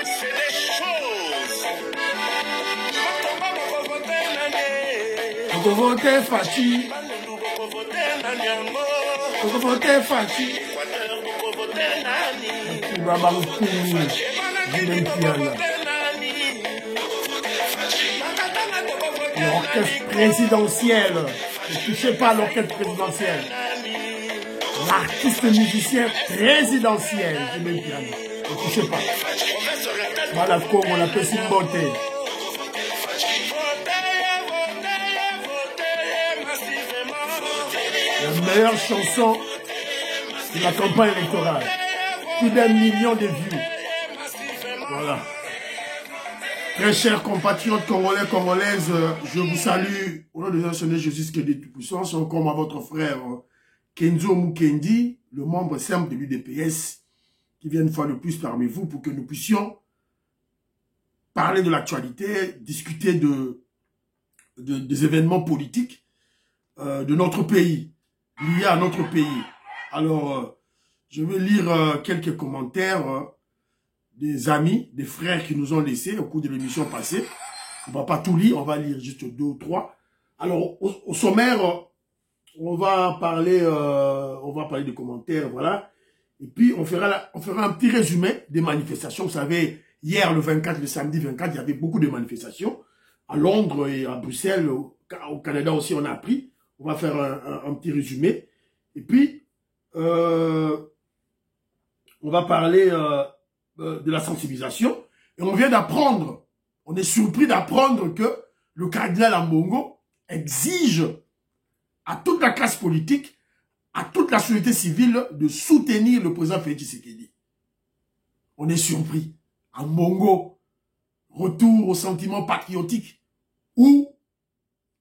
C'est des choses. Vous votez Fachi. Vous votez Fachi. L'orchestre présidentiel. Ne touchez pas à l'orchestre présidentiel. L'artiste musicien présidentiel. Ne touchez pas. Voilà comment on appelle une beauté. La meilleure chanson de la campagne électorale. Plus d'1 million de vues. Voilà. Très chers compatriotes congolais, congolaises, je vous salue au nom de Seigneur Jésus qui est de Tout-Puissant. C'est comme à votre frère Kenzo Mukendi, le membre simple de l'UDPS, qui vient une fois de plus parmi vous pour que nous puissions parler de l'actualité, discuter des événements politiques de notre pays, liés à notre pays. Alors, je vais lire quelques commentaires des amis, des frères qui nous ont laissés au cours de l'émission passée. On va pas tout lire, on va lire juste 2 ou 3. Alors, au sommaire, on va parler des commentaires, voilà. Et puis, on fera un petit résumé des manifestations. Vous savez, hier, le 24, le samedi 24, il y avait beaucoup de manifestations. À Londres et à Bruxelles, au Canada aussi, on a appris. On va faire un petit résumé. Et puis, on va parler de la sensibilisation. Et on vient d'apprendre, on est surpris d'apprendre que le cardinal Ambongo exige à toute la classe politique, à toute la société civile de soutenir le président Félix Tshisekedi. On est surpris. Ambongo, retour au sentiment patriotique ou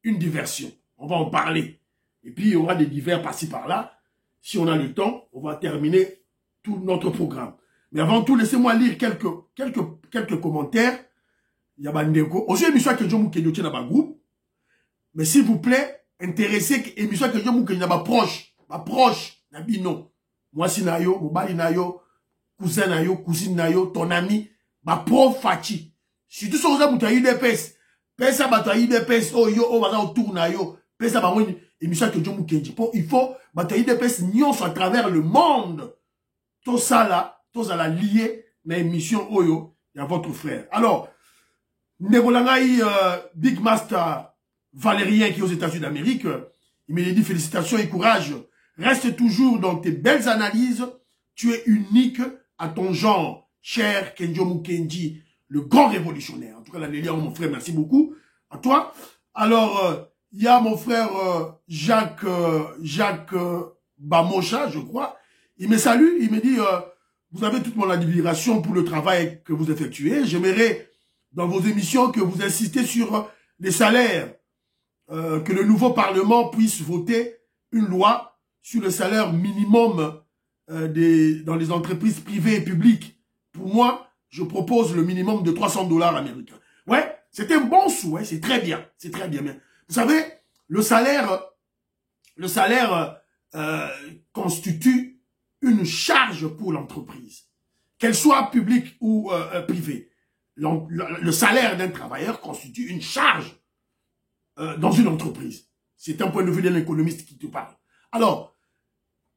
une diversion. On va en parler. Et puis, il y aura des divers par-ci par-là. Si on a le temps, on va terminer tout notre programme. Mais avant tout, laissez-moi lire quelques commentaires. Il y a Bandeko. Aussi, émission que je vous ai dans ma groupe. Mais s'il vous plaît, intéressez émission que je vous ai dans ma proche, Nabino. Moi, si nayo, Mobali nayo, cousin nayo, cousine nayo, ton ami, ma prof Fachi. Si tout ça, vous avez UDPS. Pesa bataille UDPS, oh yo, oh, va autour nayo. Pesa ba wini, émission que je vous ai dit. Il faut, bataille UDPS, nyons à travers le monde. Tout ça là, tout ça là lié, dans l'émission Oyo, il y a votre frère. Alors, Nebolangaï, Big Master Valérien qui est aux États-Unis d'Amérique, il me dit félicitations et courage. Reste toujours dans tes belles analyses. Tu es unique à ton genre, cher Kenzo Mukendi, le grand révolutionnaire. En tout cas, la mon frère, merci beaucoup à toi. Alors, il y a mon frère Jacques Bamocha, je crois. Il me salue, il me dit, vous avez toute mon admiration pour le travail que vous effectuez. J'aimerais, dans vos émissions, que vous insistez sur les salaires, que le nouveau Parlement puisse voter une loi sur le salaire minimum dans les entreprises privées et publiques. Pour moi, je propose le minimum de 300 $ américains. Ouais, c'est un bon souhait, c'est très bien, c'est très bien. Vous savez, le salaire constitue une charge pour l'entreprise, qu'elle soit publique ou privée. Le salaire d'un travailleur constitue une charge dans une entreprise. C'est un point de vue d'un économiste qui te parle. Alors,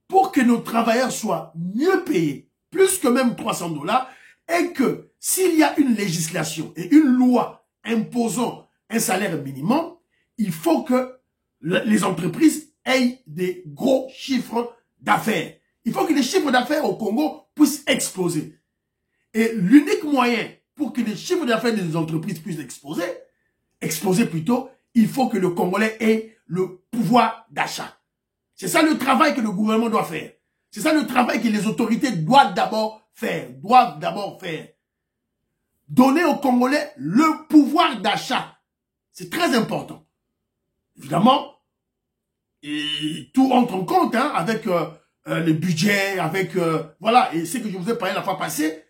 pour que nos travailleurs soient mieux payés, plus que même 300 $, et que s'il y a une législation et une loi imposant un salaire minimum, il faut que les entreprises aient des gros chiffres d'affaires. Il faut que les chiffres d'affaires au Congo puissent exploser. Et l'unique moyen pour que les chiffres d'affaires des entreprises puissent exploser plutôt, il faut que le Congolais ait le pouvoir d'achat. C'est ça le travail que le gouvernement doit faire. C'est ça le travail que les autorités doivent d'abord faire. Donner aux Congolais le pouvoir d'achat. C'est très important. Évidemment, et tout entre en compte hein, avec les budgets, avec... voilà, et c'est que je vous ai parlé la fois passée,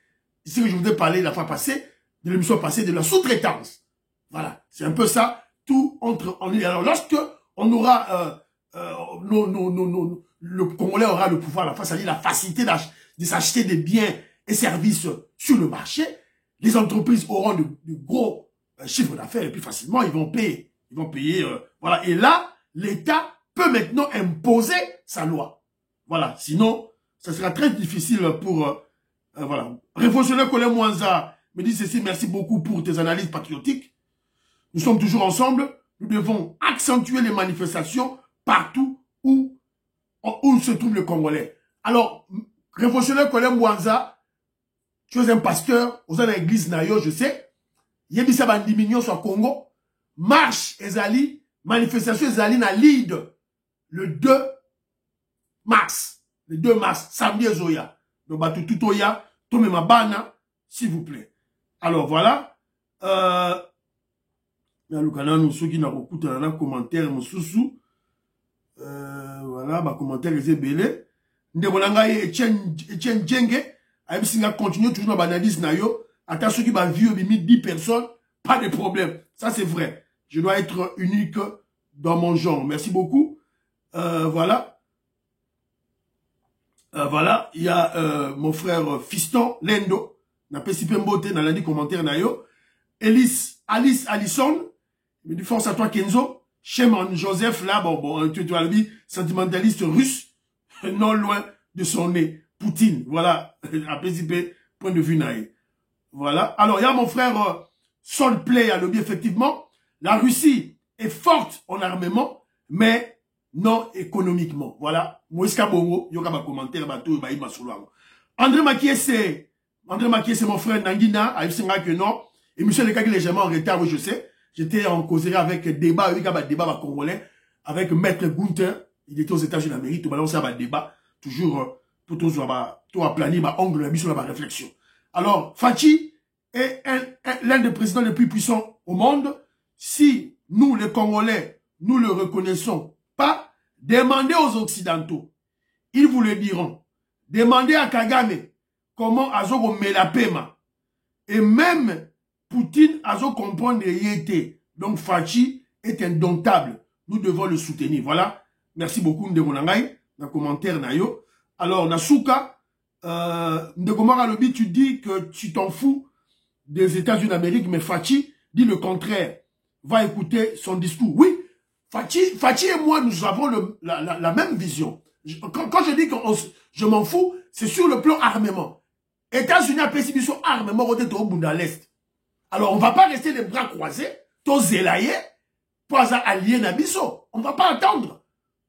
de l'émission passée, de la sous-traitance. Voilà, c'est un peu ça, tout entre en ligne. Alors, lorsque on aura... le Congolais aura le pouvoir, c'est-à-dire la facilité de s'acheter des biens et services sur le marché, les entreprises auront de gros chiffres d'affaires et puis facilement, ils vont payer. Ils vont payer, voilà. Et là, l'État peut maintenant imposer sa loi. Voilà. Sinon, ça sera très difficile pour, voilà. Révolutionnaire Colin Mwanza me dit ceci, merci beaucoup pour tes analyses patriotiques. Nous sommes toujours ensemble. Nous devons accentuer les manifestations partout où se trouve le Congolais. Alors, révolutionnaire Colin Mwanza, tu es un pasteur, aux l'église Nayo, je sais. Yebisa Bandimignon sur Congo. Marche ezali, manifestation ezali na lead le 2 mars. Le 2 mars, samedi ezoya. Donc, tout oya, tome ma bana, s'il vous plaît. Alors, voilà. Nous ceux qui n'ont pas de commentaire, voilà, ma commentaire est belé. Ndebonanga Etienne Djenge, Aïbsinga continue toujours dans l'analyse nayo. Attends, ceux qui va vivre 10 personnes, pas de problème. Ça, c'est vrai. Je dois être unique dans mon genre. Merci beaucoup. Voilà. Voilà. Il y a mon frère Fiston Lendo. N'a pas si peu beauté dans la dit commentaire nayo. Alice Allison. Me dit force à toi Kenzo. Shemon Joseph là, tu as dit sentimentaliste russe. Non loin de son nez. Poutine. Voilà. À PCP, point de vue naïe. Voilà. Alors, il y a mon frère Sol Play à lobby, effectivement. La Russie est forte en armement, mais non économiquement. Voilà. Moïska Bongo, il y aura un commentaire, André Makié, c'est mon frère Nangina, à Ypsinga que non. Et monsieur Leka qui est légèrement en retard, oui, je sais. J'étais en causerie avec débat, il y a un débat congolais, avec Maître Gunther. Il était aux États-Unis d'Amérique, tout le monde a un débat, toujours, pour tout à planir, ma ongle, sur la réflexion. Alors, Fachi est l'un des présidents les plus puissants au monde. Si nous, les Congolais, nous le reconnaissons pas, demandez aux Occidentaux. Ils vous le diront. Demandez à Kagame comment Azo met la paiement. Et même Poutine Azo comprendre yété. Donc Fachi est indomptable. Nous devons le soutenir. Voilà. Merci beaucoup, Ndemonangaï, dans le commentaire Nayo. Alors, Nasuka, Ndegomara Lobi, tu dis que tu t'en fous des États-Unis d'Amérique, mais Fachi dit le contraire. Va écouter son discours. Oui, Fachi et moi, nous avons la même vision. Quand je dis que je m'en fous, c'est sur le plan armement. États-Unis a payé son armement au Bunda à l'Est. Alors, on ne va pas rester les bras croisés, tous zélaillés, pour allier Nabiso. On ne va pas attendre.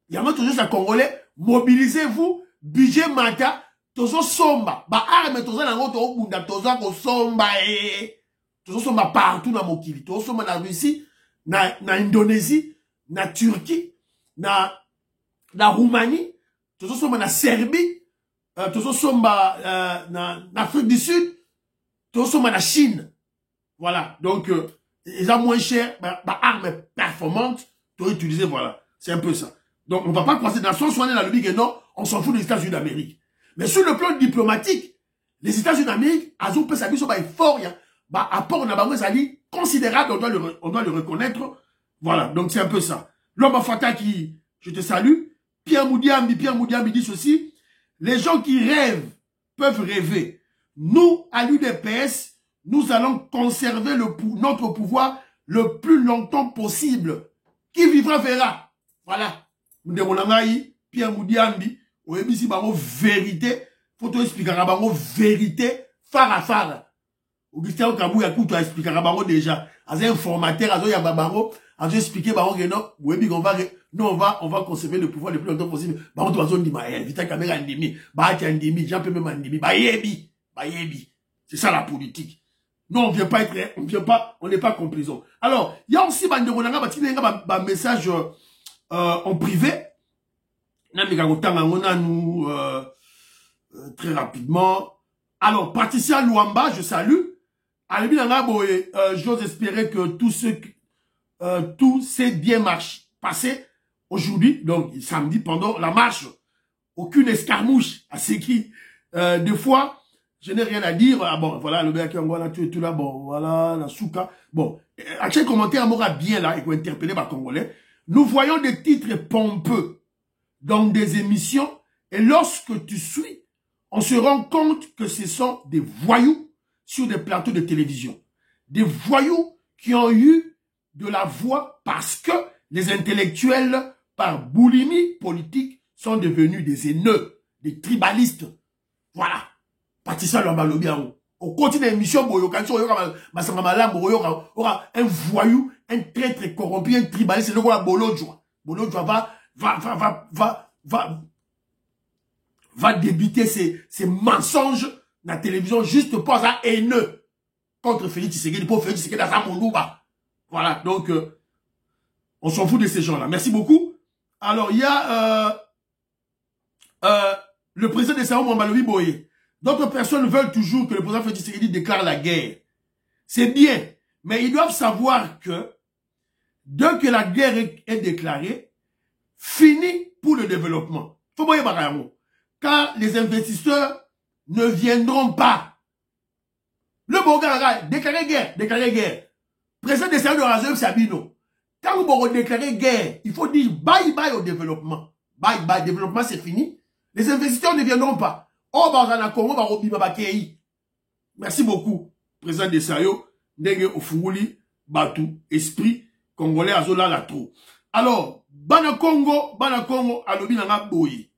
Il y a toujours un Congolais, mobilisez-vous, budget mata, tozo somba, ba arme tozo na ngoto obunda tozo ko somba tozo somba partout na mokili, tozo somba na Russie, na Indonésie, na Turquie, na Roumanie, tozo somba na Serbie, tozo somba na Afrique du Sud, tozo somba na Chine. Voilà, donc ils ont moins cher, ba arme performante, to utiliser, voilà, c'est un peu ça. Donc on va pas croiser dans son soin la lobby que non, on s'en fout des États-Unis d'Amérique. Mais sur le plan diplomatique, les États-Unis d'Amérique, ils ont fait ça fort, apport considérable, on doit le reconnaître. Voilà, donc c'est un peu ça. L'homme Fata qui, je te salue. Pierre Moudiambi dit ceci. Les gens qui rêvent peuvent rêver. Nous, à l'UDPS, nous allons conserver notre pouvoir le plus longtemps possible. Qui vivra verra. Voilà. Pierre Moudiambi. Ou ebisi bango vérité, faut te expliquer bango vérité phare à phare. Augustin Kabou ya kuto expliquer bango déjà. As un informateur azo ya bango, azo expliquer bango que non, webi on va conserver le pouvoir le plus longtemps possible. Bango to azo ndima ya, vita caméra ndimi, ba ti ndimi, Jean Pembe ndimi, ba yebi. C'est ça la politique. Non, on n'est pas complaisant. Alors, il y a aussi bande konanga ba message en privé. Très rapidement. Alors, Patricia Luamba, je salue. J'ose espérer que tout s'est bien passé aujourd'hui, donc samedi, pendant la marche. Aucune escarmouche à ce qui, des fois, je n'ai rien à dire. Ah bon, voilà, le gars qui envoie tu es tout là, bon, voilà, la souka. Bon, à quel commentaire m'aura bien là, et qu'on interpeller par Congolais. Nous voyons des titres pompeux dans des émissions, et lorsque tu suis, on se rend compte que ce sont des voyous sur des plateaux de télévision. Des voyous qui ont eu de la voix parce que les intellectuels, par boulimie politique, sont devenus des haineux, des tribalistes. Voilà. Patricia Lomba-Lobiao. Au continent d'émission, il y aura un voyou, un traître corrompu, un tribaliste, c'est le quoi Bolodjoa. Bolodjoa va débiter ses mensonges dans la télévision juste pour ça haineux contre Félix Tshisekedi, pour Félix Tshisekedi dans sa Moulouba. Voilà, donc on s'en fout de ces gens-là. Merci beaucoup. Alors, il y a le président de Sao Mambalobi Boye. D'autres personnes veulent toujours que le président Félix Tshisekedi déclare la guerre. C'est bien, mais ils doivent savoir que dès que la guerre est déclarée, fini pour le développement. Faut pas y avoir car les investisseurs ne viendront pas. Le Bogara, déclarer guerre. Président de Sao de Razem Sabino. Quand vous déclarez guerre, il faut dire bye bye au développement. Bye bye, développement c'est fini. Les investisseurs ne viendront pas. Oh, Bazana Congo, Barobi Babakei. Merci beaucoup, président de Sayo, Ndenge Ofunguli, Batu, esprit congolais Azola la trop. Alors, Bana Congo, Alobi Nanga Boyi.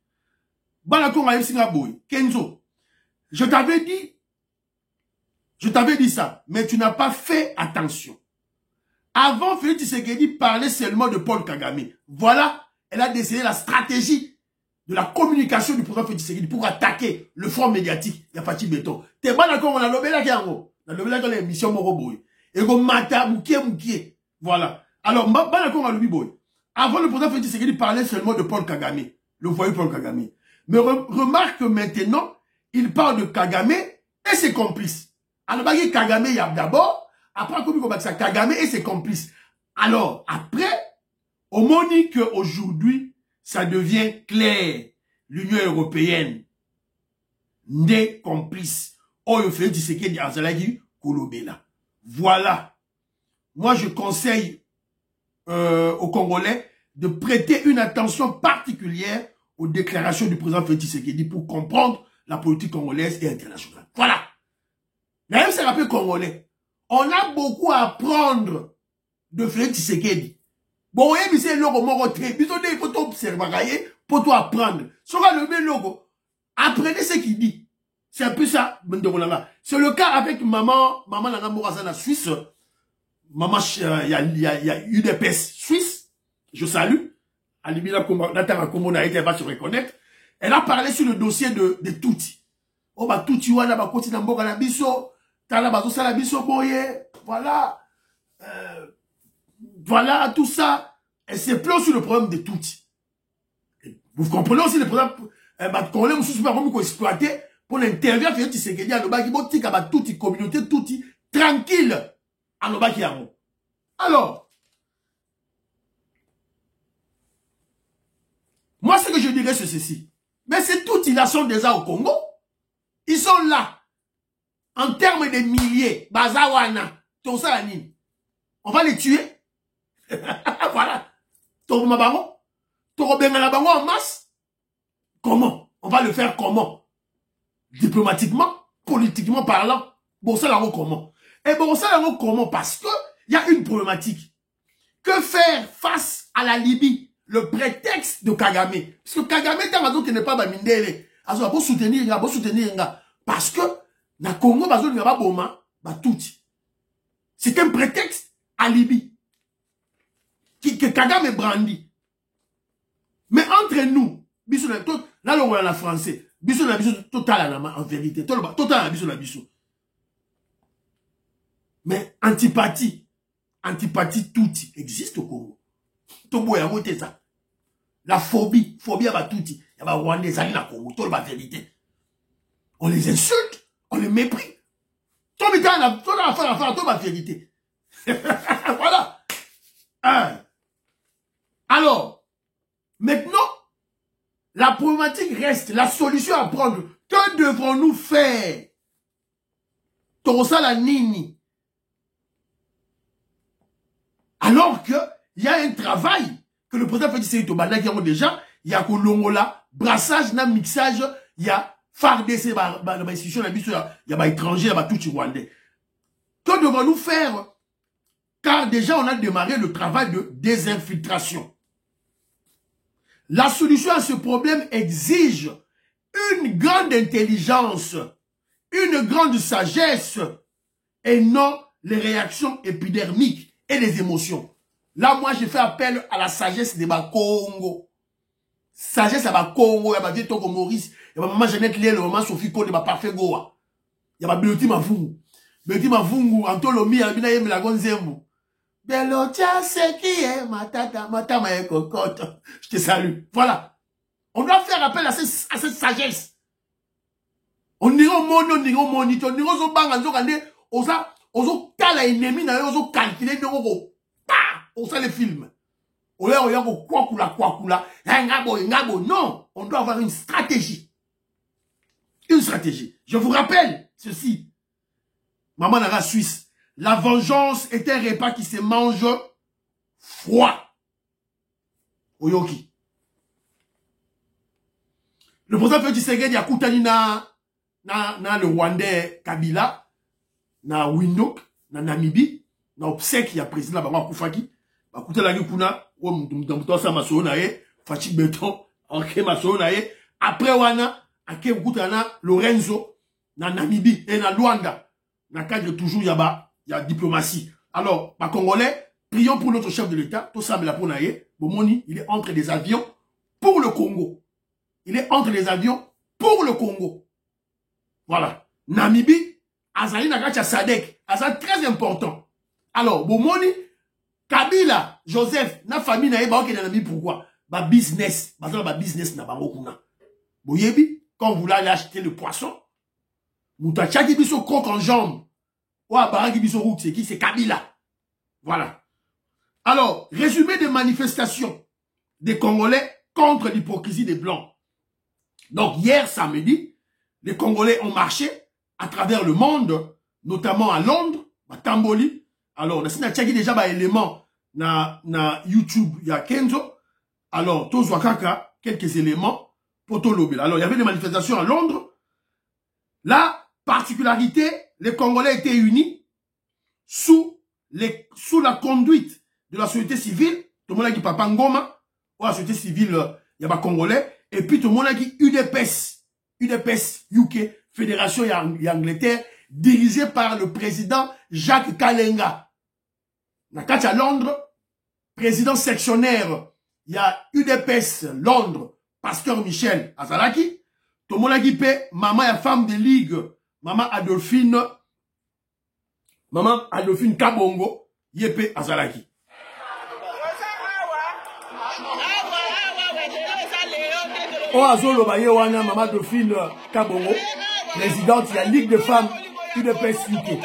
Bana Congo, Aïsinga Boyi. Kenzo, je t'avais dit ça, mais tu n'as pas fait attention. Avant, Félix Tshisekedi parlait seulement de Paul Kagame. Voilà, elle a décidé la stratégie de la communication du président Félix Tshisekedi pour attaquer le front médiatique. Il y a Fati Béton. T'es pas d'accord, on a lobé qui on a lobé là l'émission Moroboy. Et go mata, moukie. Voilà. Alors, d'accord, on a lobé boy. Avant, le président Félix Tshisekedi parlait seulement de Paul Kagame. Le voyou Paul Kagame. Mais remarque que maintenant, il parle de Kagame et ses complices. Alors, Kagame, il y a d'abord, après, Kagame et ses complices. Alors, après, on m'a dit qu'aujourd'hui, ça devient clair. L'Union européenne, des complices. Oyo Félix Tshisekedi Azalagi Kolobela. Voilà. Moi, je conseille aux Congolais de prêter une attention particulière aux déclarations du président Félix Tshisekedi pour comprendre la politique congolaise et internationale. Voilà. Même si c'est rappelé congolais, on a beaucoup à apprendre de Félix Tshisekedi. Bon, oui, c'est le logo moro très. Bisonné, il faut t'observer, pour toi apprendre. Sera le même logo. Apprenez ce qu'il dit. C'est un peu ça, c'est le cas avec maman Nanga Morazana Suisse. Maman, il y a UDPS Suisse. Je salue. Alimina Natara Komona elle va se reconnaître. Elle a parlé sur le dossier de Touti. Oh, bah, Touti, wana, bah, koti namboka na biso. Tala, bazo sala biso boye. Voilà. Voilà, tout ça. Elle se plaint sur le problème de Touti. Vous comprenez aussi le problème, Congolais, vous souvenez pas comment exploiter pour l'interview, Félix Tshisekedi, à l'obaki, botika, bah, Touti, communauté, Touti, tranquille, à l'obaki, alors, moi, ce que je dirais, c'est ceci. Mais c'est Touti, là, sont déjà au Congo. Ils sont là. En termes de milliers, Bazawana, Tosalani. On va les tuer. Voilà. Torumabango. Torobengalabango en masse. Comment? On va le faire comment? Diplomatiquement, politiquement parlant. Bon, ça, là, comment? Et bon, ça, là, comment? Parce que il y a une problématique. Que faire face à la Libye? Le prétexte de Kagame. Parce que Kagame, tant qu'il n'est pas Bamindele. Alors, pour soutenir, parce que, na Congo, il n'y a pas Boma, tout. C'est un prétexte à Libye. Que Kagame brandit. Mais entre nous, là, on a la français. Bisous, total, en vérité. Total, bisous. Mais antipathie tout existe au Congo. Ça. La phobie à tout. Il y a Rwandais, ça la Congo, tout la vérité. On les insulte, on les méprise. Tout la vérité. Voilà. Alors, maintenant, la problématique reste, la solution à prendre. Que devrons-nous faire? Torosa la nini. Alors que, il y a un travail que le président Félix Tshisekedi Tobanda qui a déjà, il y a Kolongola, brassage, mixage, il y a FARDC, dans l'institution, il y a des étrangers, il y a tout rwandais. Que devons-nous faire? Car déjà, on a démarré le travail de désinfiltration. La solution à ce problème exige une grande intelligence, une grande sagesse, et non les réactions épidermiques et les émotions. Là, moi, j'ai fait appel à la sagesse de Congo. Sagesse à Congo, il y a ma Togo Maurice, il y a ma maman Jeannette Liel, maman Sophie Code, ma parfait Goa. Il y a ma Beloti Mavungu. Beloti Mavungu, Antolomi, Albina Yem la Gonzembo. Belotia, c'est qui est ma tata, ma cocotte. Je te salue. Voilà. On doit faire appel à cette sagesse. On dirait au monde, on dirait au moniteur, on dirait au bang, on oso kala ennemi na yo oso calculer ndoko pa osa les films oya ko kwakula ngabo non, on doit avoir une stratégie, je vous rappelle ceci. Maman Nara Suisse, la vengeance est un repas qui se mange froid. Oyoki le président Félix Tshisekedi a koutani na le Rwandais Kabila na Windhoek, na Namibie, na obsèque ya président la bango Koufaki, ba koutela ki kuna, o mdamto sa maso na ye, Fachi Beton, anke maso na ye, après wana, ake koutana Lorenzo, na Namibie, et na Luanda, na cadre toujours ya diplomatie. Alors, ba Congolais, prions pour notre chef de l'État, tout ça, la pour na ye, Bomoni, il est entre des avions pour le Congo. Il est entre les avions pour le Congo. Voilà. Namibie, Azali Nagacha Sadek, Azali très important. Alors, Bomoni, Kabila, Joseph, na famille na yeba okena Namibie pourquoi? Ba business, ba business na bango kuna. Boyebi, quand vous allez acheter le poisson, Mouta Tchaki biso croque en jambe. Ouah, Baraki biso route, c'est qui? C'est Kabila. Voilà. Alors, résumé des manifestations des Congolais contre l'hypocrisie des Blancs. Donc, hier samedi, les Congolais ont marché à travers le monde, notamment à Londres, à Tamboli. Alors, on a déjà des éléments na YouTube, il y a Kenzo. Alors, Tozwakaka, quelques éléments pour Tolobel. Alors, il y avait des manifestations à Londres. La particularité, les Congolais étaient unis sous la conduite de la société civile. Tout le monde a dit Papa Ngoma, ou la société civile, il y a des Congolais. Et puis, tout le monde a dit UDPS, UK, Fédération Angleterre, dirigée par le président Jacques Kalenga. À Londres, président sectionnaire, il y a UDPS Londres, Pasteur Michel Azalaki. Tout le monde a dit maman et femme de ligue, maman Adolphine Kabongo, Yepe Azalaki. O Azolo Baye Wana, maman Adolphine Kabongo, présidente de la Ligue de femmes UDPS UK.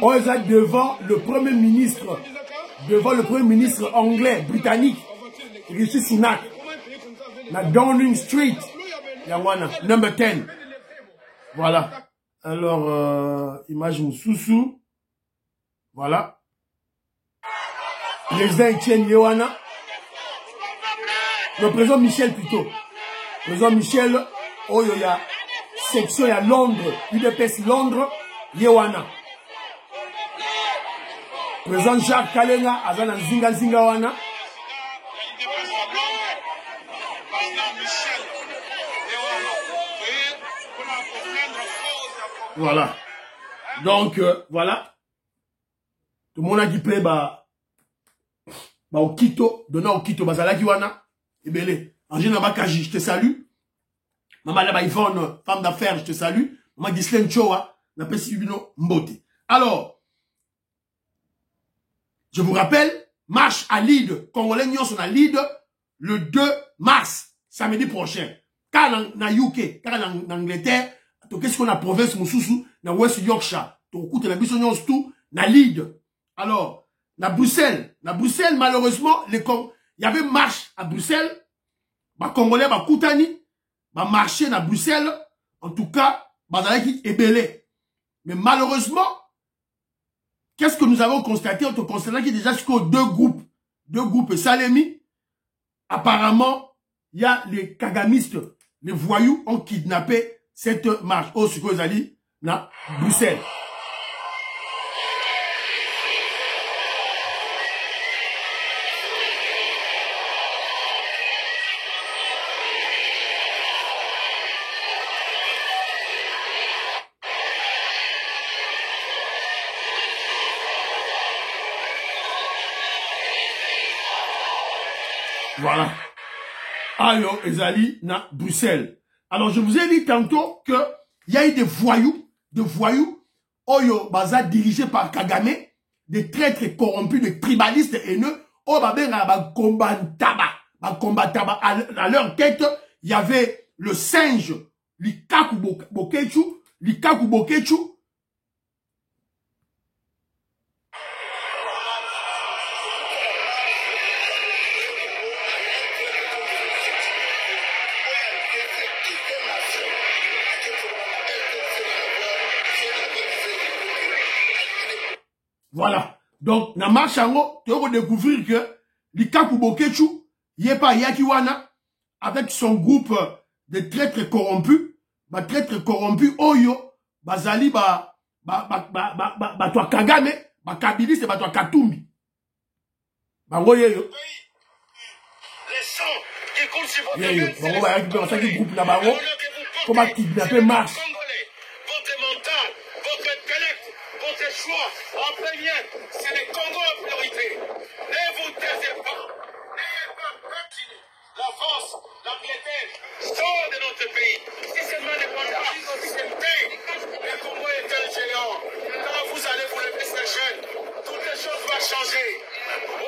On est devant le premier ministre anglais, britannique, Rishi Sunak, na Downing Street, Yawana, number 10. Voilà. Alors, image Moussoussou. Voilà. Président Etienne Yewana. Le président Michel plutôt. Président Michel, Oyoya. Section à Londres, UDPS Londres, Yewana. Président Jacques Kalenga, Azana Zinga Wana. Voilà. Donc, voilà. Tout le monde a dit play, au Quito, donnant au Quito, Bazalaki Wana. Et belé. Angina Bakaji, je te salue. Maman Laba Yvonne, femme d'affaires, je te salue. Maman Ghislaine Choa, Napesi Yubino Mbote. Alors, je vous rappelle, marche à Lille, Congolais Nyon sont à Lille, le 2 mars, samedi prochain. Car dans UK, car dans Angleterre, qu'est-ce qu'on a province Moussoussou, dans West Yorkshire, tout écoute la mission tout, dans Lille. Alors, Bruxelles, malheureusement, il y avait marche à Bruxelles. Les Congolais, les Koutani, marché à Bruxelles. En tout cas, Bazalaki est belé. Mais malheureusement, qu'est-ce que nous avons constaté? On constate qu'il y a déjà jusqu'aux deux groupes Salemi. Apparemment, il y a les kagamistes, les voyous ont kidnappé cette marche. Oh, ce que vous allez dire, na Bruxelles. Voilà. Alors, Ezali, na Bruxelles. Alors, je vous ai dit tantôt que il y a eu des voyous, Oyo, baza, dirigés par Kagame, des traîtres corrompus, des tribalistes haineux, oh, ba combat tabac. À leur tête, il y avait le singe, Likaku Bokechu, Voilà. Donc, na marche tu vas découvrir que Likaku Bokechu, Yepa Yakiwana, avec son groupe de traîtres corrompus, Oyo, Bazali, toi Kagame, Kabiliste, toi Katumbi. Bangoye yo. Les sons qui coulent sur votre gueule, c'est le groupe là-bas. Comment kidnapper marche. Votre mental, votre intellect, votre choix, en premier, c'est les Congo en priorité. Ne vous taisez pas. N'ayez pas continué. La force, la piété, sort de notre pays. Si seulement ne pas accepter, le Congo est un géant. Quand vous allez vous lever cette chaîne, toutes les choses vont changer.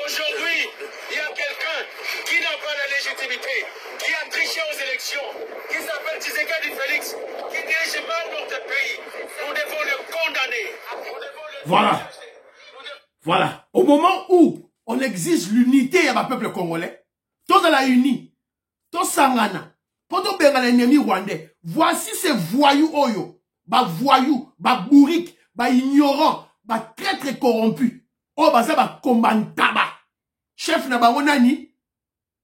Aujourd'hui, il y a quelqu'un qui n'a pas la légitimité, qui a triché aux élections, qui s'appelle Tshisekedi Félix, qui dirige mal notre pays. Nous devons le condamner. Voilà. Voilà. Au moment où on exige l'unité à peuple congolais, tous à la unie, tous sangana, pendant bien l'ennemi rwandais, voici ces voyous oyo, voyous, bourriques, ignorants, traîtres corrompus, ça combat tabac. Chef na bango nani,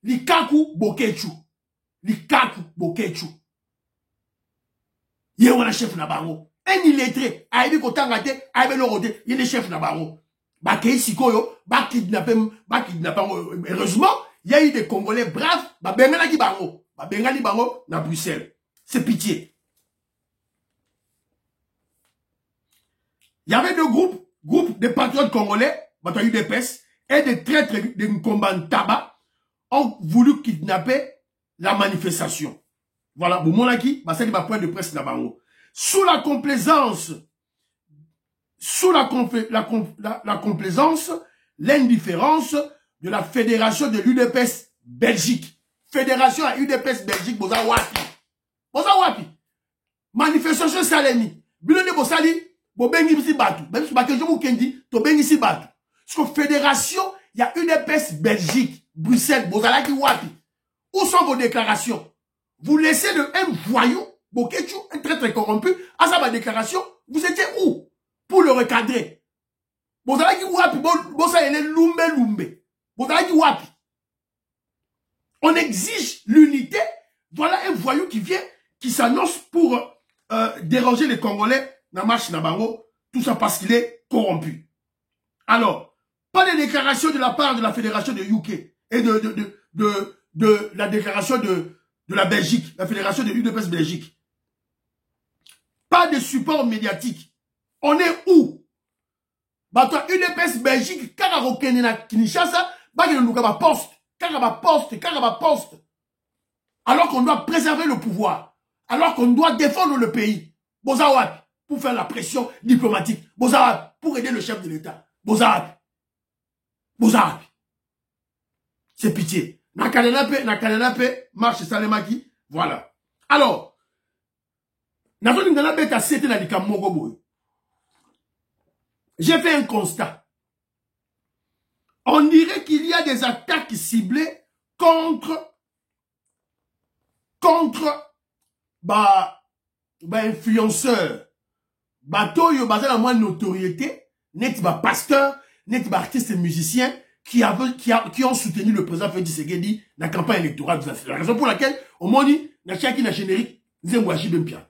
Likaku Bokechu. Yewana chef na bango. Un illettré, aïbi kotangate, aïbi lorote, il est chef na bango. Bakei sikoyo, kidnapper. Heureusement, il y a eu des Congolais braves, bengani bango na Bruxelles. C'est pitié. Il y avait deux groupes de patriotes congolais, UDPS, et des traîtres de Nkomban Taba ont voulu kidnapper la manifestation. Voilà, bon, mon aki, c'est ma point de presse là-bas. Sous la complaisance, l'indifférence de la fédération de l'UDPS Belgique. Fédération à UDPS Belgique, boza wapi. Manifestation Salemi. Bilone bosali, bobengi bisi batu. Même si bakejo mukendi, to bengi si batu. Parce que fédération, il y a UDPS Belgique, Bruxelles, bozala ki wapi. Où sont vos déclarations? Vous laissez un voyou, Bokechu, un traître corrompu, à sa déclaration, vous étiez où? Pour le recadrer. Bozala ki wapi, bosa yene lumbe. Bozala ki wapi. On exige l'unité. Voilà un voyou qui vient, qui s'annonce pour déranger les Congolais dans marche Nabango. Tout ça parce qu'il est corrompu. Alors, pas de déclaration de la part de la fédération de UK et de la déclaration de la Belgique, la fédération de l'UDPS Belgique. Pas de support médiatique. On est où? Toi, UDPS Belgique, Kararokene na Kinshasa, poste. Alors qu'on doit préserver le pouvoir. Alors qu'on doit défendre le pays. Bozawat, pour faire la pression diplomatique. Bozawat, pour aider le chef de l'État. Bozawat. C'est pitié. Nakalenape, marche Salemaki. Voilà. Alors, j'ai fait un constat. On dirait qu'il y a des attaques ciblées contre influenceurs. Toyo, bah, la moins notoriété, net, bah, pasteur, net, bah, artiste et musicien, qui ont soutenu le président Félix Tshisekedi dans la campagne électorale. C'est la raison pour laquelle, au moins, n'a chacun n'a générique, Zengwashi Bempia.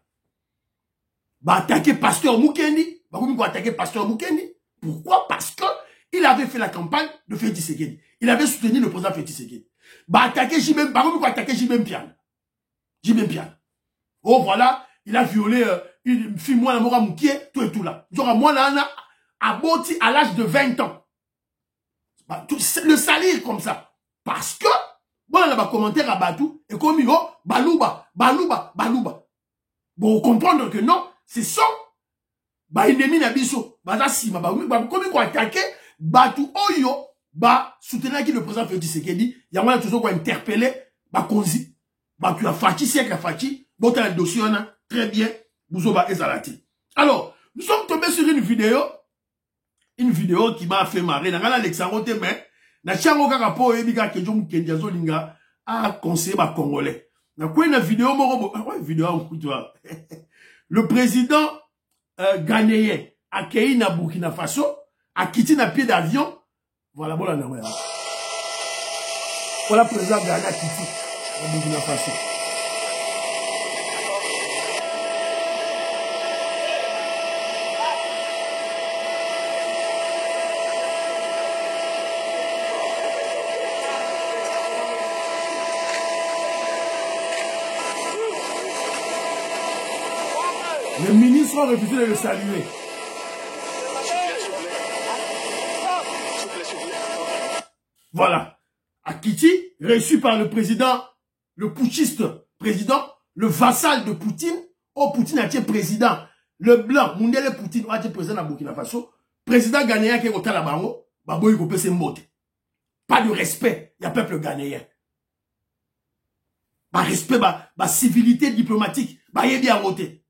Bah, attaquer pasteur Mukendi, bah, vous attaquer pasteur Mukendi. Pourquoi? Parce que il avait fait la campagne de Félix Tshisekedi. Il avait soutenu le président Félix Tshisekedi. Bah, attaquer Jibem, bah, vous attaquer Jibem Pian. Jibem Pian. Oh, voilà, il a violé, une fille, moi, la mora Moukie, tout et tout là. Genre, moi, là, à Boti, à l'âge de 20 ans. Bah, le salir comme ça. Parce que, voilà, là, bah, commentaire à Batou, et comme il dit, oh, Balouba. Bon, comprendre que non, c'est ça. Bah, ennemi nabiso. Bah, là, si, bah, comme il faut attaquer, Batou, Oyo, bah, soutenir qui le président Félix Tshisekedi, il y a moyen toujours quoi interpeller, bah, Konzi. Bah, tu as Fati, c'est que Fati, bon, t'as le dossier, on a, très bien, Bouzoba et Zalati. Alors, nous sommes tombés sur une vidéo qui m'a fait marrer. Dans l'Alexandre mais na chango kaka po ebika kejo mukenjazo linga a conseiller ba congolais. Na quoi une vidéo moko vidéo toi. Le président ghanéen accueilli na Burkina Faso, a quitté na pied d'avion. Voilà voilà na voilà. Voilà président Ghana a quitté na Burkina Faso. Le ministre a refusé de le saluer. Voilà. Akiti, reçu par le président, le putschiste président, le vassal de Poutine. Oh, Poutine a été président. Le blanc, Mundele Poutine a été président à Burkina Faso. Président ghanéen qui est au Talabango, Baboy Kopé s'est monté. Pas de respect, il y a peuple ghanéen. Pas respect, ba civilité diplomatique, bah y est bien voté.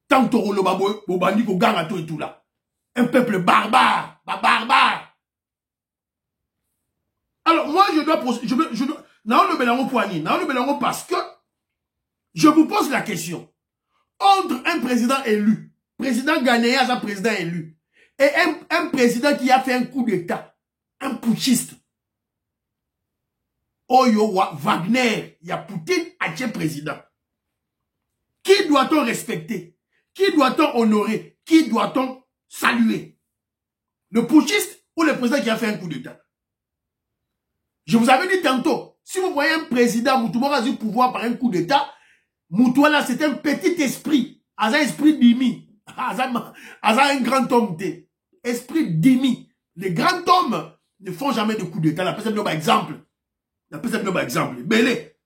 Tant que le baboy, bobandi ko gangato et tout là. Un peuple barbare, barbare. Alors moi je dois parce que je vous pose la question. Entre un président élu, président ghanéen un président élu, et un président qui a fait un coup d'état, un putschiste. Oyo Wagner, il y a Poutine à être président. Qui doit-on respecter? Qui doit-on honorer? Qui doit-on saluer? Le putschiste ou le président qui a fait un coup d'état? Je vous avais dit tantôt, si vous voyez un président, Moutouba a eu pouvoir par un coup d'état, Moutouala c'est un petit esprit, un esprit d'imi, un grand homme, esprit d'imi. Les grands hommes ne font jamais de coup d'état. La personne n'a exemple. La personne n'a pas exemple. Belé.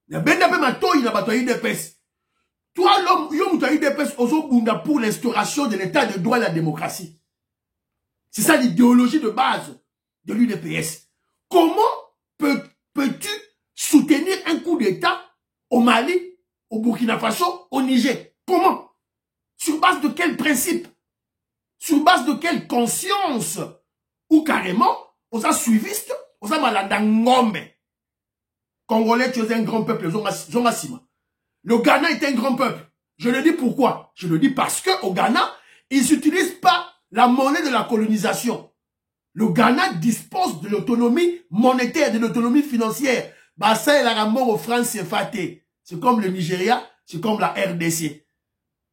Il y a bien ma toy, il a bataillé des pèses. Toi, l'homme, il y a eu des pèses pour l'instauration de l'état de droit et la démocratie. C'est ça l'idéologie de base de l'UDPS. Comment peux-tu soutenir un coup d'état au Mali, au Burkina Faso, au Niger? Comment? Sur base de quel principe? Sur base de quelle conscience? Ou carrément, aux suivistes, aux maladangombe. Congolais, tu es un grand peuple, Zongasima. Le Ghana est un grand peuple. Je le dis pourquoi? Je le dis parce que au Ghana, ils n'utilisent pas la monnaie de la colonisation. Le Ghana dispose de l'autonomie monétaire, de l'autonomie financière. Bah ça, il a mort aux francs CFA. C'est comme le Nigeria, c'est comme la RDC.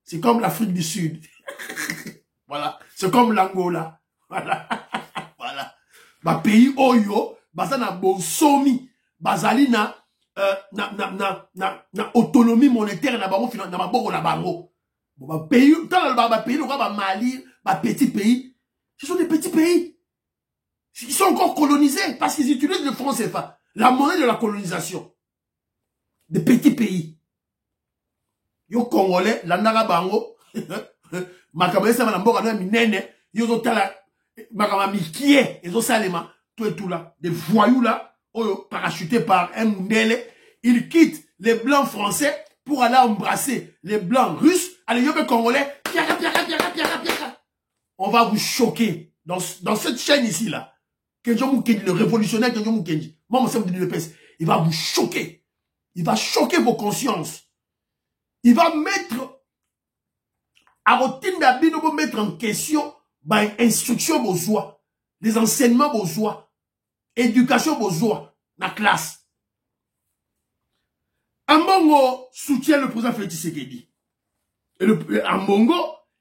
C'est comme l'Afrique du Sud. Voilà. C'est comme l'Angola. Voilà. Voilà. Bah pays Oyo, bah ça n'a bon somi. Bazali na autonomie monétaire na bango na maboko na bango. Bon bah pays, tant le pays, le roi Mali, bah petit pays. Ce sont des petits pays. Ils sont encore colonisés parce qu'ils utilisent le franc CFA, la monnaie de la colonisation. Des petits pays. Yo Congolais, la Narabango, Makabé ça va mboka na minene, yo tala Makama mikie, et zo salema, tout et tout là, des voyous là, parachutés par un Mundele, ils quittent les blancs français pour aller embrasser les blancs russes. Allez, yo Congolais, piaka. On va vous choquer dans cette chaîne ici là. Kenji Mukendi, le révolutionnaire Kenji Mukendi, moi, mon chef de l'UDPS, il va vous choquer. Il va choquer vos consciences. Il va mettre, à routine d'abino, vous mettre en question, bah, instruction besoin, les enseignements besoin, éducation besoin, la classe. Ambongo soutient le président Félix Tshisekedi. Et Ambongo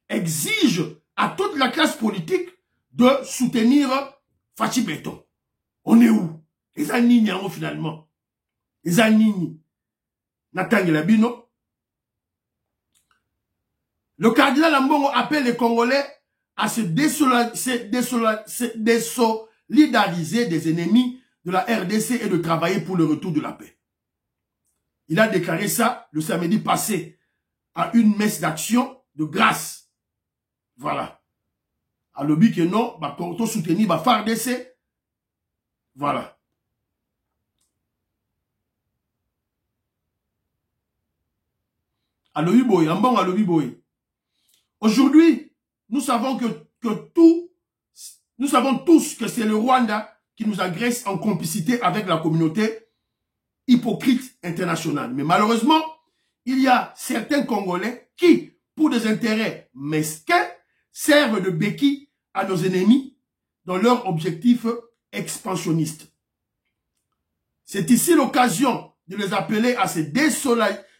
exige à toute la classe politique de soutenir Fachi Beton. On est où? Les Anini, finalement. Les Anini. Nathan Labino. Le cardinal Ambongo appelle les Congolais à se désolidariser des ennemis de la RDC et de travailler pour le retour de la paix. Il a déclaré ça le samedi passé à une messe d'action de grâce. Voilà. À l'objet que non, bah, quand on soutenir, bah, FARDC. Voilà. À l'objet boy, en bon à l'objet boy. Aujourd'hui, nous savons nous savons tous que c'est le Rwanda qui nous agresse en complicité avec la communauté hypocrite internationale. Mais malheureusement, il y a certains Congolais qui, pour des intérêts mesquins, servent de béquille à nos ennemis dans leur objectif expansionniste. C'est ici l'occasion de les appeler à se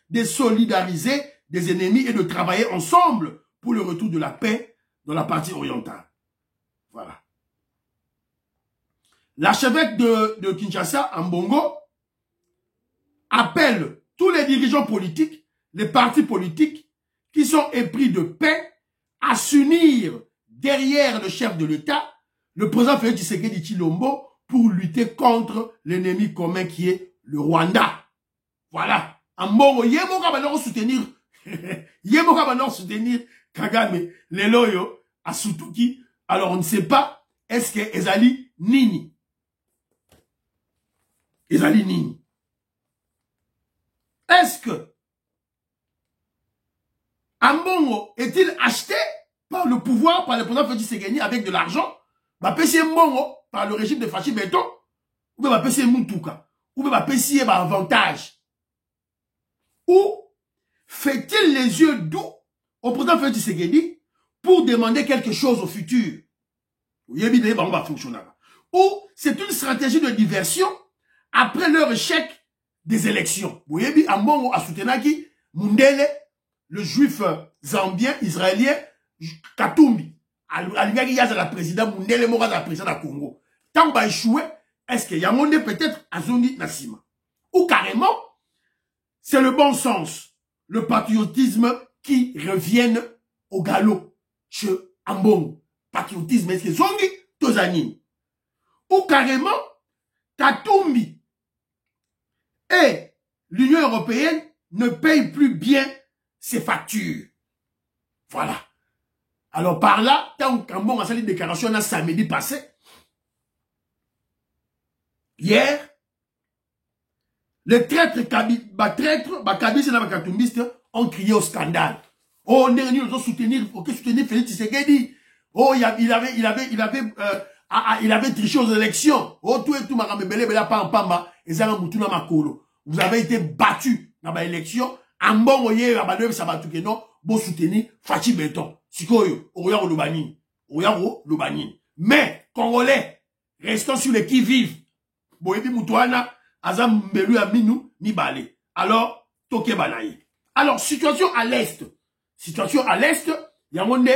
désolidariser des ennemis et de travailler ensemble pour le retour de la paix dans la partie orientale. Voilà. L'archevêque de Kinshasa, Ambongo, appelle tous les dirigeants politiques, les partis politiques qui sont épris de paix à s'unir derrière le chef de l'État, le président Félix Tshisekedi Tshilombo, pour lutter contre l'ennemi commun qui est le Rwanda. Voilà. Ambongo, Yemoka va soutenir, Yemoka va soutenir Kagame, les loyo, à Sutuki. Alors on ne sait pas, est-ce que Ezali Nini? Ezali Nini. Est-ce que Ambongo est-il acheté par le pouvoir, par le président Félix Tshisekedi avec de l'argent? Va payer Mbongo par le régime de Fachi Beton? Ou va payer Muntouka? Ou va payer un avantage? Ou fait-il les yeux doux au président Félix Tshisekedi pour demander quelque chose au futur? Ou c'est une stratégie de diversion après leur échec des élections. Vous voyez, Ambongo a soutenu Mundele, le juif zambien, israélien, Katumbi. Il y a la présidente Mundele Mora, la présidente du Congo. Tant qu'il a échoué, est-ce qu'il y a un monde peut-être à Zongi Nassima? Ou carrément, c'est le bon sens, le patriotisme qui revienne au galop chez Ambongo. Patriotisme, est-ce que Zongi Tozani? Ou carrément, Katumbi et l'Union européenne ne payent plus bien ses factures. Voilà. Alors par là, tant qu'Ambongo a sali déclaration un samedi passé, hier, les traîtres kabistes et katumbistes ont crié au scandale. Oh, nous devons soutenir Félix Tshisekedi. Oh, il avait triché aux élections. Oh, tout et tout, vous avez été battu dans l'élection. Ambongo ye abadwe sabatuke non, bon soutenir Fachi Beton. Sikoyo, Oyaro Lobani. Oyaro Lobani. Mais, Congolais, restons sur les qui-vivent. Boyebi Moutouana, Azam Mbelu Aminou, Mibale. Alors, Toke Banaï. Alors, situation à l'Est. Situation à l'Est, Yamonde,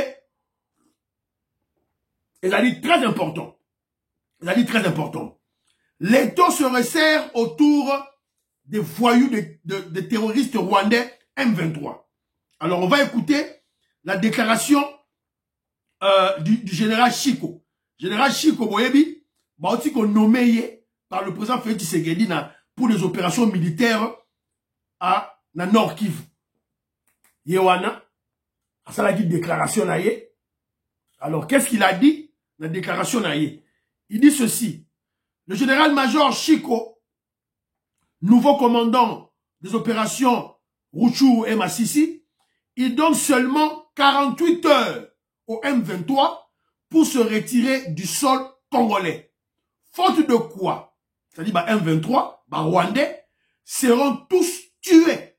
elle a dit très important. Elle a dit très important. Les taux se resserrent autour des voyous de terroristes rwandais M23. Alors, on va écouter la déclaration du général Chiko. Général Chiko Boyebi, aussi qu'on nommé par le président Félix Tshisekedi pour les opérations militaires à Nord Kivu. Yewana, ça a dit déclaration naïe. Alors, qu'est-ce qu'il a dit? La déclaration naïe. Il dit ceci. Le général-major Chiko, nouveau commandant des opérations Ruchuru et Massissi, il donne seulement 48 heures au M23 pour se retirer du sol congolais. faute de quoi, c'est-à-dire M23, Rwandais, seront tous tués.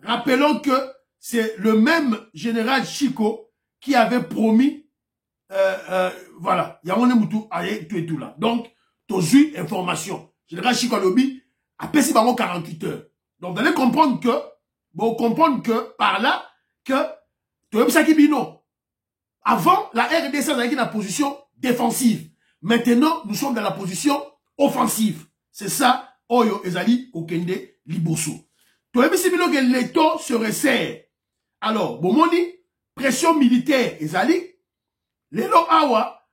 Rappelons que c'est le même général Chico qui avait promis, voilà, il y a un moutou, tout là. Donc, tu as eu information. Général Chico Lobi a passé 48 heures. Donc, vous allez comprendre que, par là, que, tu as eu ça. Avant, la RDC avait une position défensive. Maintenant, nous sommes dans la position offensive. C'est ça, Oyo Ezali Okende Liboso. Tu as vu que l'État se resserre. Alors, Bomoni, pression militaire Ezali, Lelo Awa,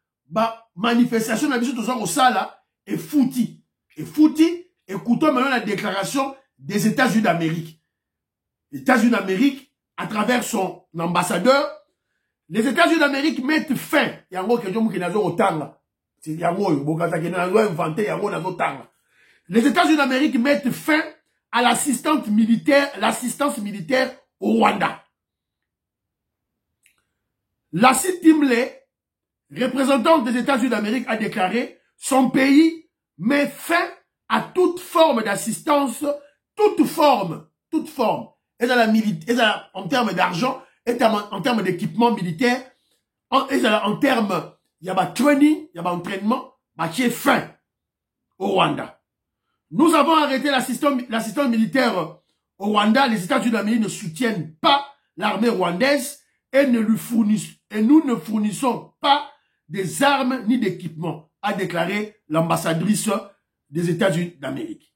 manifestation de la mission de Sala est fouti. Et fouti, écoutons maintenant la déclaration des États-Unis d'Amérique. Les États-Unis d'Amérique, à travers son ambassadeur, les États-Unis d'Amérique mettent fin. Les États-Unis d'Amérique mettent fin à l'assistance militaire au Rwanda. Lassie Timley, représentante des États-Unis d'Amérique, a déclaré son pays met fin à toute forme d'assistance, toute forme, et en termes d'argent, et en termes d'équipement militaire, en termes, il y a training, il y a entraînement, qui est fin au Rwanda. Nous avons arrêté l'assistance militaire au Rwanda. Les États-Unis d'Amérique ne soutiennent pas l'armée rwandaise et nous ne fournissons pas des armes ni d'équipements, a déclaré l'ambassadrice des États-Unis d'Amérique.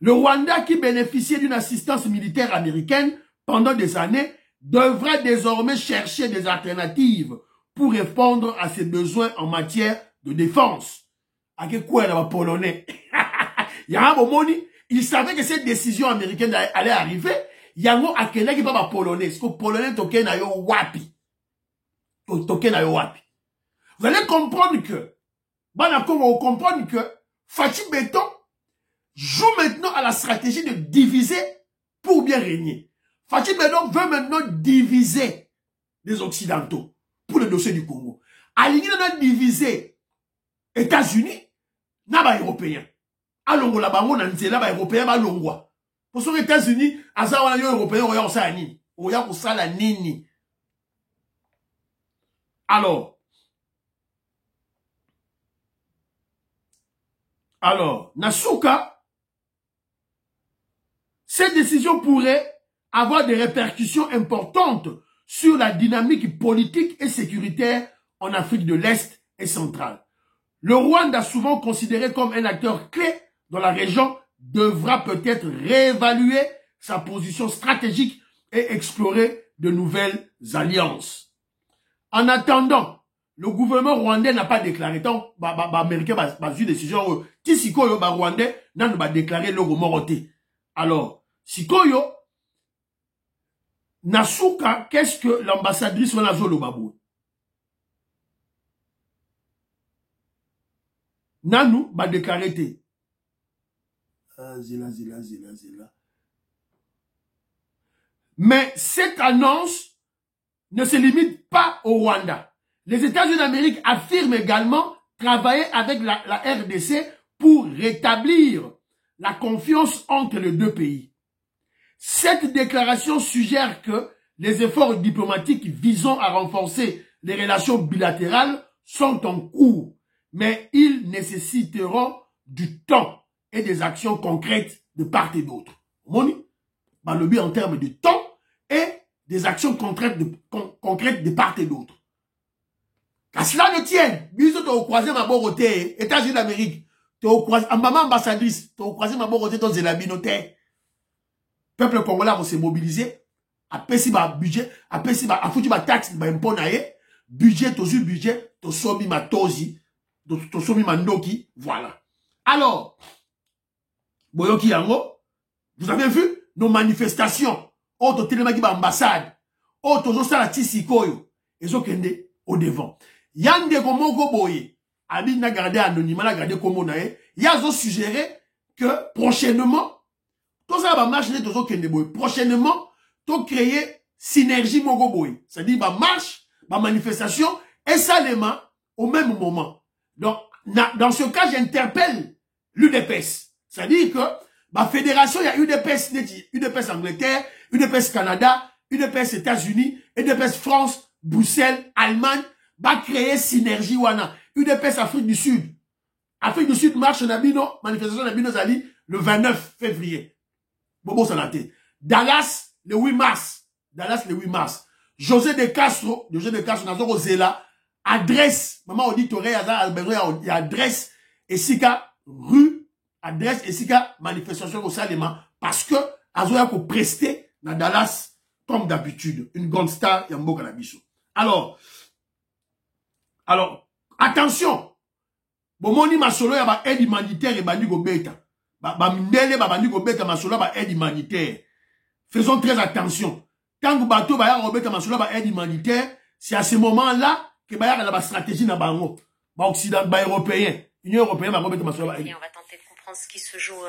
Le Rwanda, qui bénéficiait d'une assistance militaire américaine pendant des années, devra désormais chercher des alternatives pour répondre à ses besoins en matière de défense. À quoi il y a polonais? Il y a un moment, il savait que cette décision américaine allait arriver. Il y a un moment, qui n'est pas polonais. Parce que polonais, token na yo wapi. Token na yo wapi. Vous allez comprendre que, Fachi Béton joue maintenant à la stratégie de diviser pour bien régner. Fachi Béton veut maintenant diviser les Occidentaux pour le dossier du Congo. Aligné a divisé États-Unis, n'a pas Européens. Alongo la bango na nzela ba Européens ba longwa. Pour les États-Unis, azawa na yo Européens oya osala nini? Oya kosala nini? Alors, Nasuka, cette décision pourrait avoir des répercussions importantes sur la dynamique politique et sécuritaire en Afrique de l'Est et centrale. Le Rwanda, souvent considéré comme un acteur clé dans la région, devra peut-être réévaluer sa position stratégique et explorer de nouvelles alliances. En attendant, le gouvernement rwandais n'a pas déclaré, tant américain a eu décision, Tisikoyo, rwandais, n'a pas déclaré le Romoroté. Alors, Sikoyo, Nasuka, qu'est-ce que l'ambassadrice Wanazolo Babou? Nanou va déclarer. Zila. Mais cette annonce ne se limite pas au Rwanda. Les États-Unis d'Amérique affirment également travailler avec la RDC pour rétablir la confiance entre les deux pays. Cette déclaration suggère que les efforts diplomatiques visant à renforcer les relations bilatérales sont en cours, mais ils nécessiteront du temps et des actions concrètes de part et d'autre. Moni, le but en termes de temps et des actions concrètes de part et d'autre. Qu'à cela ne tienne, bisous, tu as croisé ma boroté, États-Unis d'Amérique, tu as croisé, maman ambassadrice, tu as croisé ma boroté dans Zélabinoté. Peuple congolais va se mobiliser, a pesi ma budget, a foutu ma taxe, ma impôt naé, budget, tozu budget, to sobi ma tozi, to sobi ma ndoki, voilà. Alors, Boyoki Yango, vous avez vu nos manifestations, auto télémaki ba ambassade, auto zosala tisikoyo, et zo kende au devant. Yande komoko boye, abi na gardé anonymat, na gardé komo naé, yazo suggéré que prochainement, tout ça va marcher, prochainement, tu créer synergie mogo boy. C'est-à-dire, marche, manifestation, et ça, au même moment. Donc, dans ce cas, j'interpelle l'UDPS. C'est-à-dire que la fédération, il y a UDPS Angleterre, UDPS Canada, UDPS États-Unis, UDPS France, Bruxelles, Allemagne, va créer synergie wana. UDPS Afrique du Sud. Afrique du Sud marche Nabino, manifestation Nabino Zali, le 29 février. Bobo Sanate. Dallas, le 8 mars. Dallas, le 8 mars. José de Castro, Nazoro Zela, adresse, maman auditoré, il y a adresse, et sika, rue, adresse, et sika, manifestation au Salema, parce que, Azoya ko prester, dans Dallas, comme d'habitude, une grande star, Yambo Kanabiso. Alors, attention, bon, moni masolo ya ba aide humanitaire et bandi gobeta. Ba mindele ba bandi gobeta masolo ba aide humanitaire. Faisons très attention. Tant que bateau ba ya gobeta masolo ba aide humanitaire, c'est à ce moment-là que ba ya la stratégie na bango. Ba occident, ba européen, Union européenne ba gobeta masolo ba aide. On va tenter de comprendre ce qui se joue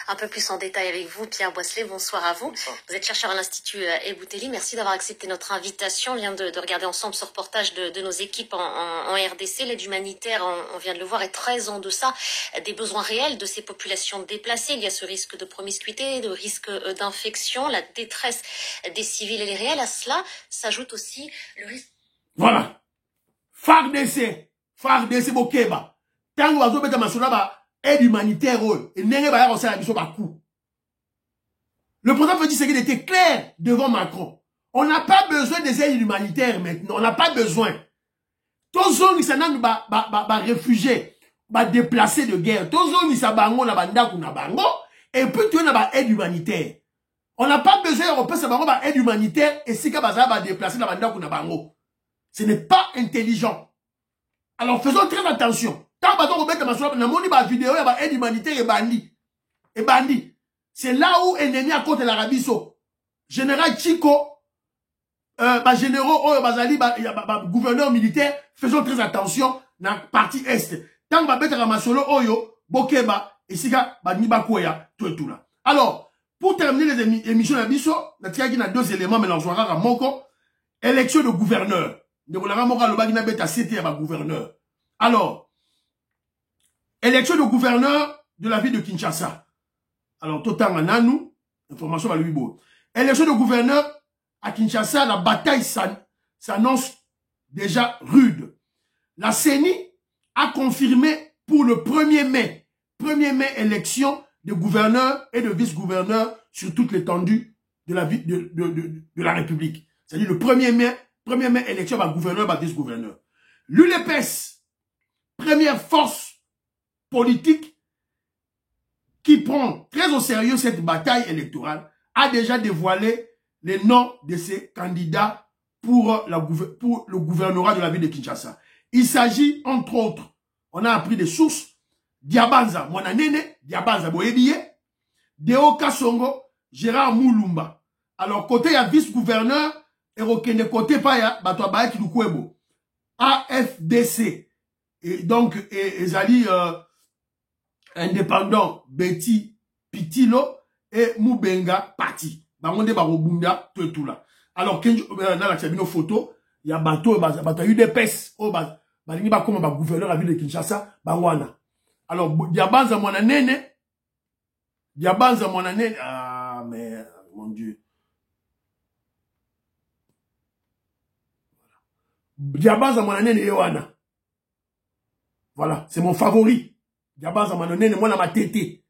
un peu plus en détail avec vous, Pierre Boisselet. Bonsoir à vous. Bonsoir. Vous êtes chercheur à l'Institut Eboutelli. Merci d'avoir accepté notre invitation. On vient de regarder ensemble ce reportage de nos équipes en RDC. L'aide humanitaire, on vient de le voir, est très en deçà des besoins réels de ces populations déplacées. Il y a ce risque de promiscuité, de risque d'infection. La détresse des civils, elle est réelle. À cela s'ajoute aussi le risque... Voilà. FARDC Bokeba. Tant que vous avez masula aide humanitaire, et n'est pas à coup. Le président Félix Tshisekedi était clair devant Macron. On n'a pas besoin des aides humanitaires maintenant. On n'a pas besoin. Tous les gens qui réfugiés, déplacés de guerre. Tous les gens qui sont et puis tu as aide humanitaire. On n'a pas besoin de aide humanitaire et si tu as déplacé la bande. Ce n'est pas intelligent. Alors faisons très attention. Tant que vidéo, il y a aide humanitaire et bandit. C'est là où ennemi à côté de l'Arabie. Général Chico, généraux, gouverneur militaire, faisons très attention dans la partie est. Tant que vous avez Oyo, Bokeba, et Sika, Nibakoya, tout et tout là. Alors, pour terminer les émissions d'Abisso, il y a deux éléments, mais l'on à Moko, élection de gouverneur. Alors, élection de gouverneur de la ville de Kinshasa. Alors, Total Mananou, information à Louisbourg. Élection de gouverneur à Kinshasa, la bataille s'annonce déjà rude. La CENI a confirmé pour le 1er mai, élection de gouverneur et de vice-gouverneur sur toute l'étendue de la ville de la République. C'est-à-dire le 1er mai, élection par gouverneur, par vice-gouverneur. L'UDPS, première force politique qui prend très au sérieux cette bataille électorale, a déjà dévoilé les noms de ses candidats pour le gouvernorat de la ville de Kinshasa. Il s'agit, entre autres, on a appris des sources, Diabanza Mwananene, Diabanza Boyebiye, Deo Kasongo, Gérard Moulumba. Alors, côté il y a vice-gouverneur, et Rokene côté pas ya Batouabaye Kilukwebo. AFDC. Et donc, Ezali indépendant Betty Pitilo et Moubenga Parti. Bangonde Barobunda, tout et tout là. Alors, dans la cabine photo, il y a bateau, UDPS, balingi ba comme gouverneur à la ville de Kinshasa, Bangwana. Alors, Diabanza Mwananene, ah, mais, mon Dieu. Diabanza Mwananene Yohana. Voilà, c'est mon favori. Diabanza Mwananene, moi, ma tété,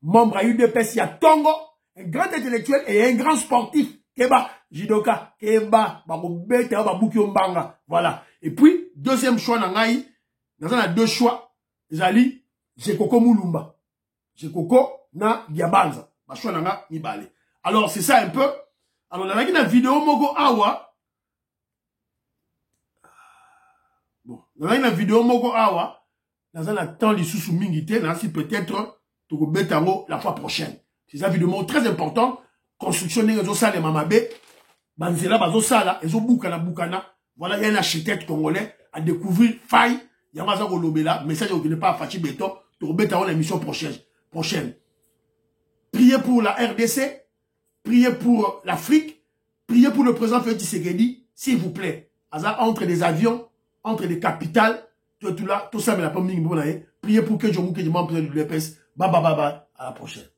membre à UDPS, il y a Tongo, un grand intellectuel et un grand sportif. Keba, Jidoka, Keba, Babobete, Babuki Ombanga. Voilà. Et puis, deuxième choix, Nangaï, dans un deux choix, Zali, Jekoko Moulumba. Jekoko, na Diabanza. Ma choix, Nanga, Nibale. Alors, c'est ça un peu. Alors, on a une vidéo, Mogo Awa. Bon, on a une vidéo, Mogo Awa. Dans un temps, les sous mingité, si peut-être, Togo Betango, la fois prochaine. C'est une vidéo très importante. Construction des réseaux sales, Mamabé. Banzela, Bazosala, Ezo Boukana, Boukana. Voilà, il y a un architecte congolais à découvrir faille. Il y a un mazan Lobela, message qui n'est pas à Fachi Béton. Togo Betango, l'émission prochaine. Priez pour la RDC. Priez pour l'Afrique. Priez pour le président Félix Tshisekedi, s'il vous plaît. Entre des avions, entre des capitales, tout là, tout ça, mais la pomme, priez pour que je m'en de l'UPS. Bye bye bye bye. À la prochaine.